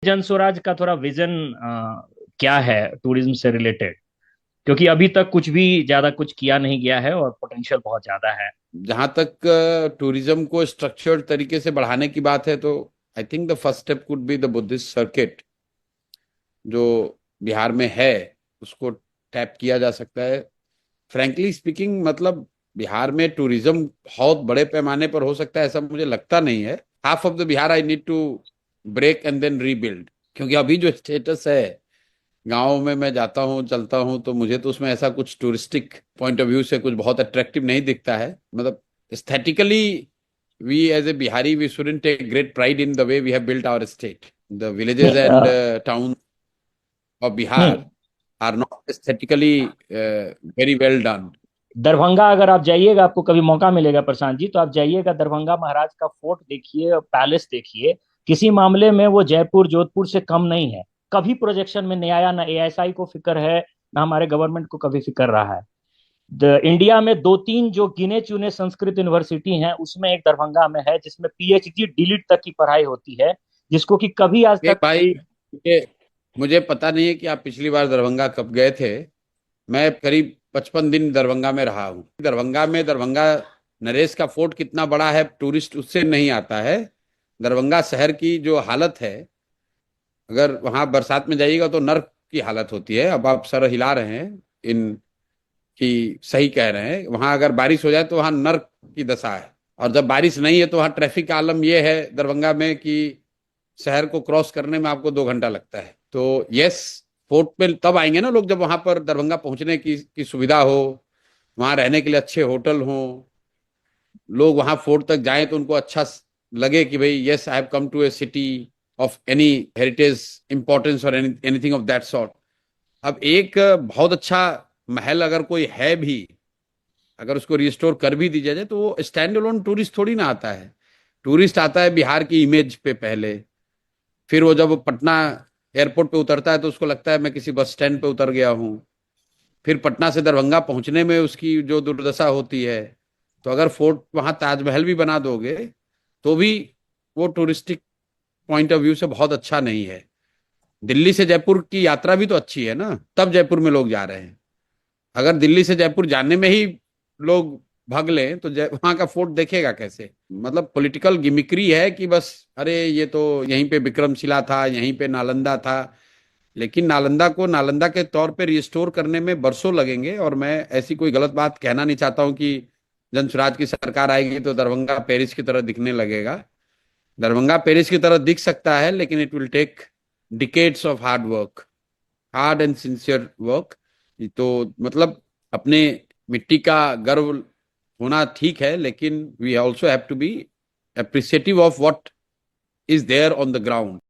जन स्वराज का थोड़ा विजन क्या है टूरिज्म से रिलेटेड? क्योंकि अभी तक कुछ भी ज्यादा कुछ किया नहीं गया है और पोटेंशियल बहुत ज्यादा है। जहां तक टूरिज्म को स्ट्रक्चर्ड तरीके से बढ़ाने की बात है तो I think the first step could be the Buddhist circuit जो बिहार में है, उसको टैप किया जा सकता है। फ्रैंकली स्पीकिंग, मतलब बिहार में टूरिज्म बहुत बड़े पैमाने पर हो सकता है ऐसा मुझे लगता नहीं है। Half of the Bihar I need to break and then rebuild, क्योंकि अभी जो स्टेटस है, गाँव में मैं जाता हूँ चलता हूँ तो मुझे तो उसमें ऐसा कुछ टूरिस्टिक पॉइंट ऑफ व्यू से कुछ बहुत अट्रैक्टिव नहीं दिखता है। मतलब aesthetically we as a Bihari we shouldn't take great pride in the way we have built our state. The villages नहीं एंड टाउन ऑफ नहीं, Bihar are not aesthetically very well done. Darbhanga अगर आप जाइएगा, आपको कभी मौका मिलेगा प्रशांत जी, तो आप जाइएगा दरभंगा महाराज का फोर्ट देखिए, पैलेस देखिए। किसी मामले में वो जयपुर जोधपुर से कम नहीं है। कभी प्रोजेक्शन में नहीं आया, ना एएसआई को फिक्र है, ना हमारे गवर्नमेंट को कभी फिक्र रहा है। इंडिया में दो तीन जो गिने चुने संस्कृत यूनिवर्सिटी हैं, उसमें एक दरभंगा में है, जिसमें पीएचडी डीलिट तक की पढ़ाई होती है, जिसको कि कभी आज एक तक। भाई, मुझे पता नहीं है कि आप पिछली बार दरभंगा कब गए थे। मैं करीब 55 दिन दरभंगा में रहा हूँ। दरभंगा में दरभंगा नरेश का फोर्ट कितना बड़ा है टूरिस्ट उससे नहीं आता है। दरभंगा शहर की जो हालत है, अगर वहां बरसात में जाइएगा तो नर्क की हालत होती है। अब आप सर हिला रहे हैं इन की, सही कह रहे हैं। वहां अगर बारिश हो जाए तो वहां नर्क की दशा है, और जब बारिश नहीं है तो वहां ट्रैफिक का आलम यह है दरभंगा में कि शहर को क्रॉस करने में आपको 2 घंटा लगता है। तो यस, फोर्ट पे तब आएंगे ना लोग जब वहां पर दरभंगा पहुंचने की सुविधा हो, वहां रहने के लिए अच्छे होटल हों, लोग वहां फोर्ट तक जाएं तो उनको अच्छा लगे कि भाई yes I have come to a city of any heritage importance और एनीथिंग ऑफ दैट सॉर्ट। अब एक बहुत अच्छा महल अगर कोई है भी, अगर उसको रिस्टोर कर भी दिया जाए तो वो स्टैंड अलोन टूरिस्ट थोड़ी ना आता है। टूरिस्ट आता है बिहार की इमेज पे पहले, फिर वो जब वो पटना एयरपोर्ट पे उतरता है तो उसको लगता है मैं किसी बस स्टैंड पे उतर गया हूँ। फिर पटना से दरभंगा पहुंचने में उसकी जो दुर्दशा होती है। तो अगर फोर्ट वहां ताजमहल भी बना दोगे तो भी वो टूरिस्टिक पॉइंट ऑफ व्यू से बहुत अच्छा नहीं है। दिल्ली से जयपुर की यात्रा भी तो अच्छी है ना, तब जयपुर में लोग जा रहे हैं। अगर दिल्ली से जयपुर जाने में ही लोग भाग लें तो वहां का फोर्ट देखेगा कैसे? मतलब पॉलिटिकल गिमिक्री है कि बस अरे ये तो यहीं पे विक्रमशिला था, यहीं पे नालंदा था। लेकिन नालंदा को नालंदा के तौर पे रिस्टोर करने में बरसों लगेंगे, और मैं ऐसी कोई गलत बात कहना नहीं चाहता हूं कि जनसुराज की सरकार आएगी तो दरभंगा पेरिस की तरह दिखने लगेगा। दरभंगा पेरिस की तरह दिख सकता है, लेकिन it will take decades of hard work, hard and sincere work. तो मतलब अपने मिट्टी का गर्व होना ठीक है, लेकिन we also have to be appreciative of what is there on the ground.